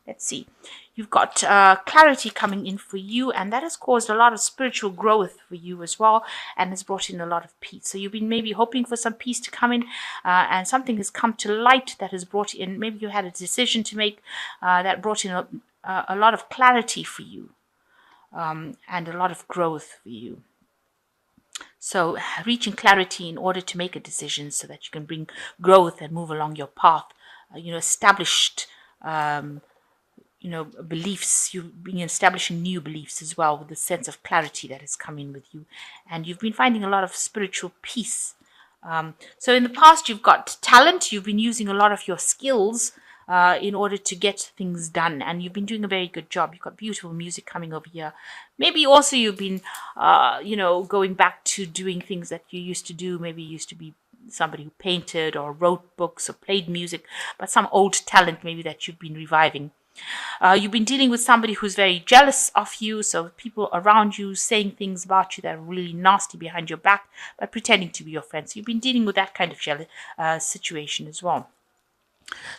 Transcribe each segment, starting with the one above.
Let's see. You've got clarity coming in for you, and that has caused a lot of spiritual growth for you as well, and has brought in a lot of peace. So you've been maybe hoping for some peace to come in, and something has come to light that has brought in, maybe you had a decision to make that brought in a lot of clarity for you, and a lot of growth for you. So reaching clarity in order to make a decision so that you can bring growth and move along your path, established um, beliefs. You've been establishing new beliefs as well, with the sense of clarity that has come in with you, and you've been finding a lot of spiritual peace. So in the past, you've got talent. You've been using a lot of your skills in order to get things done, and you've been doing a very good job. You've got beautiful music coming over here. Maybe also you've been, going back to doing things that you used to do. Maybe you used to be somebody who painted or wrote books or played music, but some old talent maybe that you've been reviving. You've been dealing with somebody who's very jealous of you, so people around you saying things about you that are really nasty behind your back, but pretending to be your friends. So you've been dealing with that kind of jealous situation as well.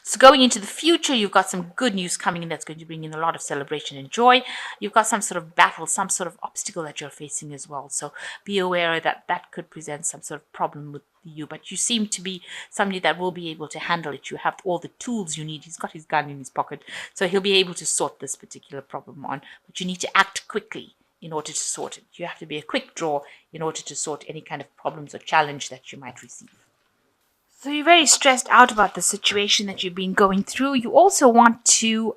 So going into the future, you've got some good news coming in that's going to bring in a lot of celebration and joy. You've got some sort of battle, some sort of obstacle that you're facing as well. So be aware that that could present some sort of problem with you, but you seem to be somebody that will be able to handle it. You have all the tools you need. He's got his gun in his pocket, so he'll be able to sort this particular problem on, but you need to act quickly in order to sort it. You have to be a quick draw in order to sort any kind of problems or challenge that you might receive. So you're very stressed out about the situation that you've been going through. You also want to,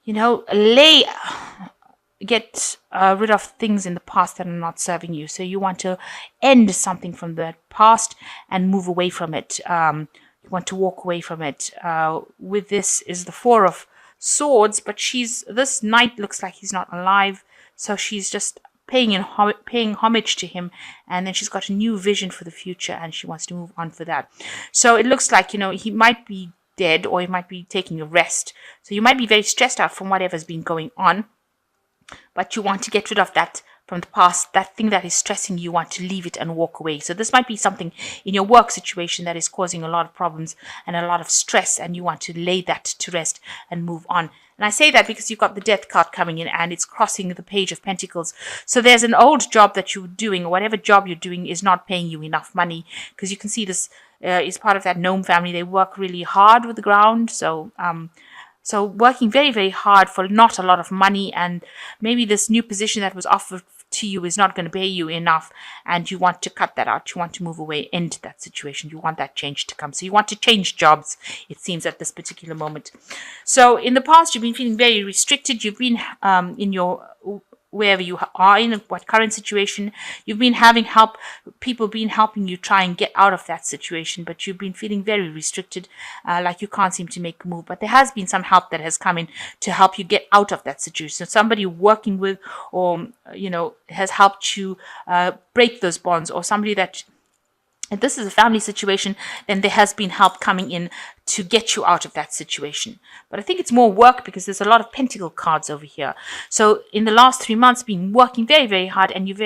lay get rid of things in the past that are not serving you. So you want to end something from the past and move away from it. You want to walk away from it. With this is the Four of Swords, but this knight looks like he's not alive, so she's just paying homage to him, and then she's got a new vision for the future, and she wants to move on for that. So it looks like he might be dead, or he might be taking a rest. So you might be very stressed out from whatever's been going on, but you want to get rid of that from the past. That thing that is stressing you, want to leave it and walk away. So this might be something in your work situation that is causing a lot of problems and a lot of stress, and you want to lay that to rest and move on. And I say that because you've got the Death card coming in, and it's crossing the Page of Pentacles. So there's an old job that you're doing, or whatever job you're doing is not paying you enough money, because you can see this is part of that gnome family. They work really hard with the ground. So working very, very hard for not a lot of money, and maybe this new position that was offered to you is not going to pay you enough, and you want to cut that out. You want to move away, end that situation. You want that change to come. So you want to change jobs, it seems, at this particular moment. So in the past, you've been feeling very restricted. You've been in your wherever you are in what current situation, you've been having help, people been helping you try and get out of that situation, but you've been feeling very restricted, like you can't seem to make a move. But there has been some help that has come in to help you get out of that situation. Somebody you're working with, or has helped you break those bonds, or somebody that, if this is a family situation, then there has been help coming in to get you out of that situation. But I think it's more work, because there's a lot of pentacle cards over here. So in the last 3 months, been working very, very hard, and you've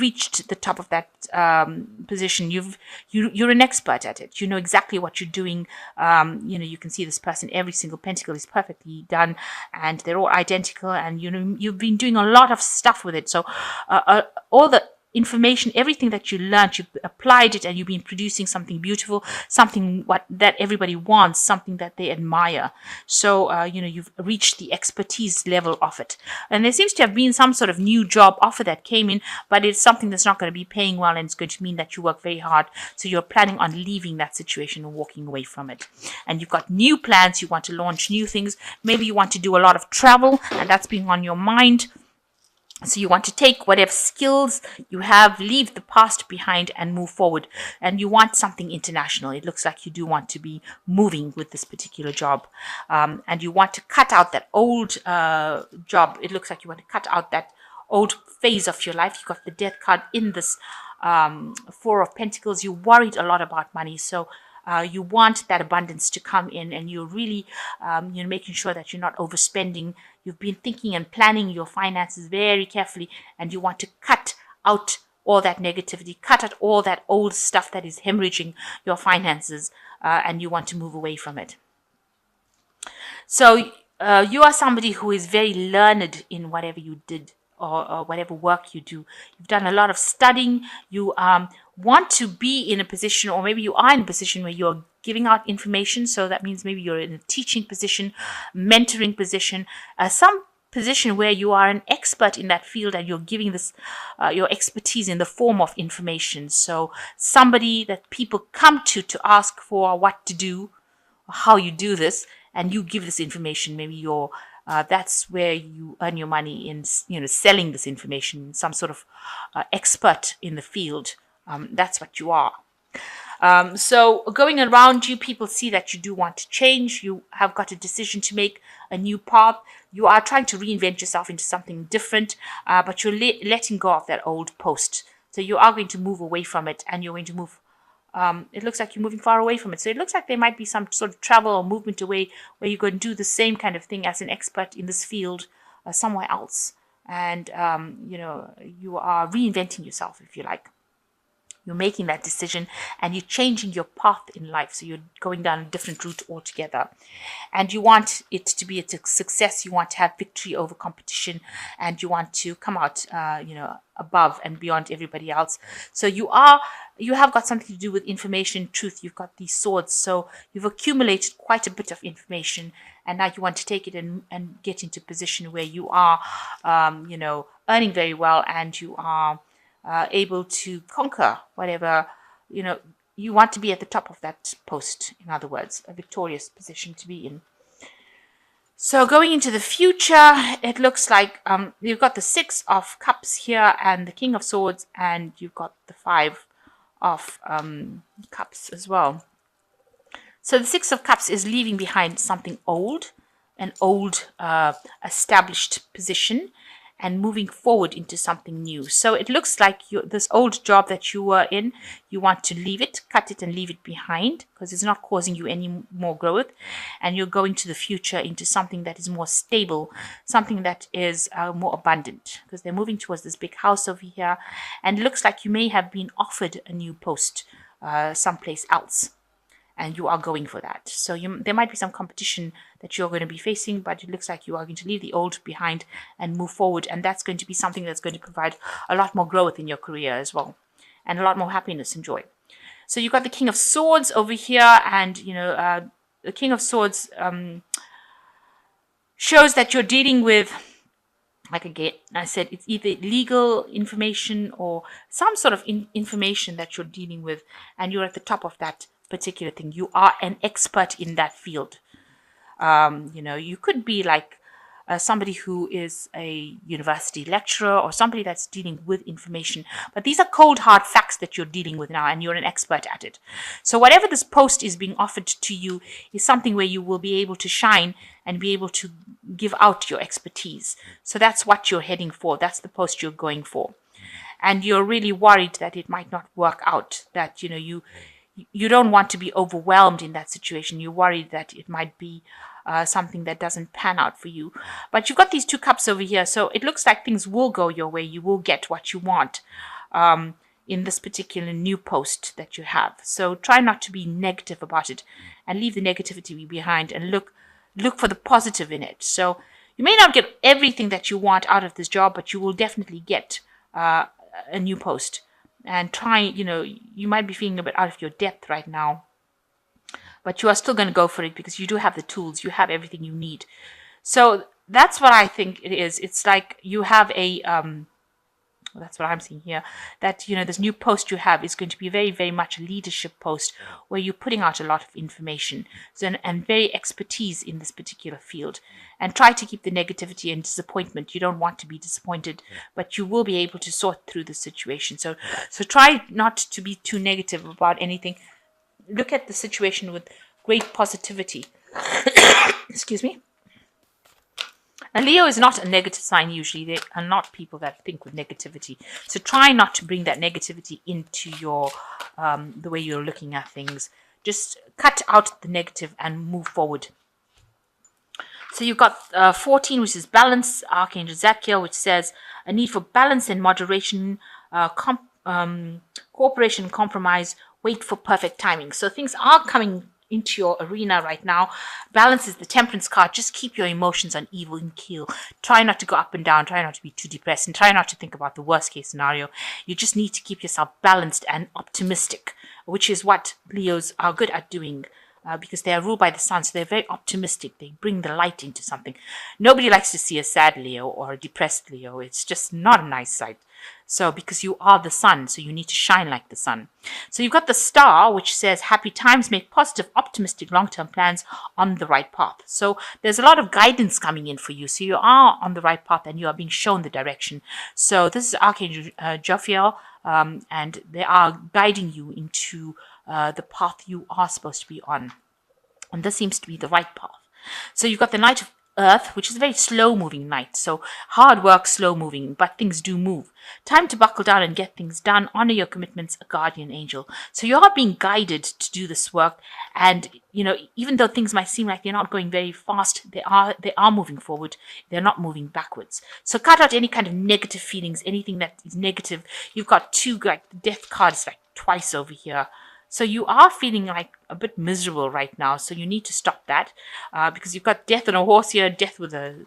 reached the top of that position. You're an expert at it. You know exactly what you're doing. You can see this person. Every single pentacle is perfectly done, and they're all identical. And you've been doing a lot of stuff with it. So all the information, everything that you learned, you've applied it, and you've been producing something beautiful, something that everybody wants, something that they admire. So you've reached the expertise level of it, and there seems to have been some sort of new job offer that came in, but it's something that's not going to be paying well, and it's going to mean that you work very hard. So you're planning on leaving that situation and walking away from it, and you've got new plans. You want to launch new things. Maybe you want to do a lot of travel, and that's been on your mind. So you want to take whatever skills you have, leave the past behind, and move forward. And you want something international. It looks like you do want to be moving with this particular job. And you want to cut out that old job. It looks like you want to cut out that old phase of your life. You've got the Death card in this Four of Pentacles. You're worried a lot about money. So you want that abundance to come in, and you're really making sure that you're not overspending. You've been thinking and planning your finances very carefully, and you want to cut out all that negativity, cut out all that old stuff that is hemorrhaging your finances, and you want to move away from it. So you are somebody who is very learned in whatever you did, or whatever work you do. You've done a lot of studying. You want to be in a position, or maybe you are in a position where you're giving out information. So that means maybe you're in a teaching position, mentoring position, some position where you are an expert in that field, and you're giving this your expertise in the form of information. So somebody that people come to ask for what to do, how you do this, and you give this information. Maybe you're that's where you earn your money in, selling this information. Some sort of expert in the field. That's what you are. So going around you, people see that you do want to change. You have got a decision to make, a new path. You are trying to reinvent yourself into something different, but you're letting go of that old post. So you are going to move away from it, and you're going to move. It looks like you're moving far away from it. So it looks like there might be some sort of travel or movement away, where you're going to do the same kind of thing as an expert in this field somewhere else. And, you are reinventing yourself, if you like. You're making that decision, and you're changing your path in life. So you're going down a different route altogether, and you want it to be a success. You want to have victory over competition, and you want to come out, above and beyond everybody else. So you have got something to do with information, truth. You've got these swords. So you've accumulated quite a bit of information, and now you want to take it and get into a position where you are, earning very well, and you are able to conquer whatever, you want to be at the top of that post. In other words, a victorious position to be in. So going into the future, it looks like you've got the 6 of Cups here, and the King of Swords, and you've got the 5 of Cups as well. So the 6 of Cups is leaving behind something old, an old established position, and moving forward into something new. So it looks like this old job that you were in, you want to leave it, cut it, and leave it behind, because it's not causing you any more growth. And you're going to the future into something that is more stable, something that is more abundant, because they're moving towards this big house over here. And it looks like you may have been offered a new post someplace else, and you are going for that. So there might be some competition that you're going to be facing, but it looks like you are going to leave the old behind and move forward. And that's going to be something that's going to provide a lot more growth in your career as well, and a lot more happiness and joy. So you've got the King of Swords over here, and, the King of Swords shows that you're dealing with, like again, I said, it's either legal information or some sort of information that you're dealing with, and you're at the top of that particular thing. You are an expert in that field. You could be like somebody who is a university lecturer, or somebody that's dealing with information. But these are cold, hard facts that you're dealing with now, and you're an expert at it. So whatever this post is being offered to you is something where you will be able to shine and be able to give out your expertise. So that's what you're heading for. That's the post you're going for. And you're really worried that it might not work out, that, you don't want to be overwhelmed in that situation. You're worried that it might be something that doesn't pan out for you. But you've got these 2 cups over here, so it looks like things will go your way. You will get what you want in this particular new post that you have. So try not to be negative about it, and leave the negativity behind, and look for the positive in it. So you may not get everything that you want out of this job, but you will definitely get a new post. And try, you might be feeling a bit out of your depth right now, but you are still going to go for it, because you do have the tools. You have everything you need. So that's what I think it is. It's like you have a, that's what I'm seeing here, that, this new post you have is going to be very, very much a leadership post, where you're putting out a lot of information, and very expertise in this particular field. And try to keep the negativity and disappointment. You don't want to be disappointed, but you will be able to sort through the situation. So try not to be too negative about anything. Look at the situation with great positivity. Excuse me. And Leo is not a negative sign usually. They are not people that think with negativity. So try not to bring that negativity into your the way you're looking at things. Just cut out the negative and move forward. So you've got 14, which is balance, Archangel Zadkiel, which says a need for balance and moderation, cooperation, compromise, wait for perfect timing. So things are coming into your arena right now. Balance is the temperance card. Just keep your emotions on even keel. Try not to go up and down. Try not to be too depressed, and try not to think about the worst case scenario. You just need to keep yourself balanced and optimistic, which is what Leos are good at doing. Because they are ruled by the sun, so they're very optimistic. They bring the light into something. Nobody likes to see a sad Leo or a depressed Leo. It's just not a nice sight. So, because you are the sun, so you need to shine like the sun. So, you've got the star, which says happy times, make positive, optimistic, long term plans on the right path. So, there's a lot of guidance coming in for you. So, you are on the right path and you are being shown the direction. So, this is Archangel Jophiel, and they are guiding you into the path you are supposed to be on. And this seems to be the right path. So you've got the Knight of Earth, which is a very slow moving knight. So hard work, slow moving, but things do move. Time to buckle down and get things done. Honor your commitments, a guardian angel. So you are being guided to do this work. And, even though things might seem like they're not going very fast, they are moving forward. They're not moving backwards. So cut out any kind of negative feelings, anything that is negative. You've got two, like the death card is like twice over here. So you are feeling like a bit miserable right now. So you need to stop that because you've got death on a horse here, death with a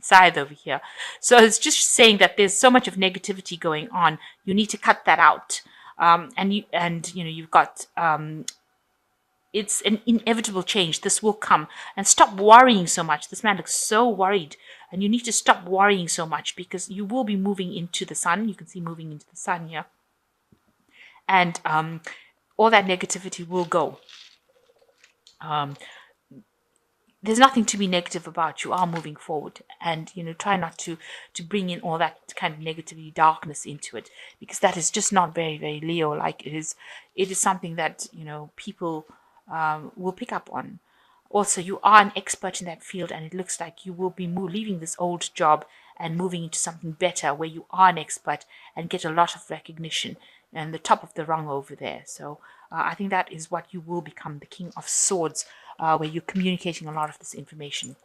scythe over here. So it's just saying that there's so much of negativity going on. You need to cut that out. You've got it's an inevitable change. This will come, and stop worrying so much. This man looks so worried, and you need to stop worrying so much because you will be moving into the sun. You can see moving into the sun here, and all that negativity will go. There's nothing to be negative about. You are moving forward, and try not to bring in all that kind of negativity, darkness into it, because that is just not very, very Leo like. It is something that people will pick up on. Also, you are an expert in that field, and it looks like you will be leaving this old job and moving into something better where you are an expert and get a lot of recognition and the top of the rung over there. So I think that is what you will become, the King of Swords, where you're communicating a lot of this information.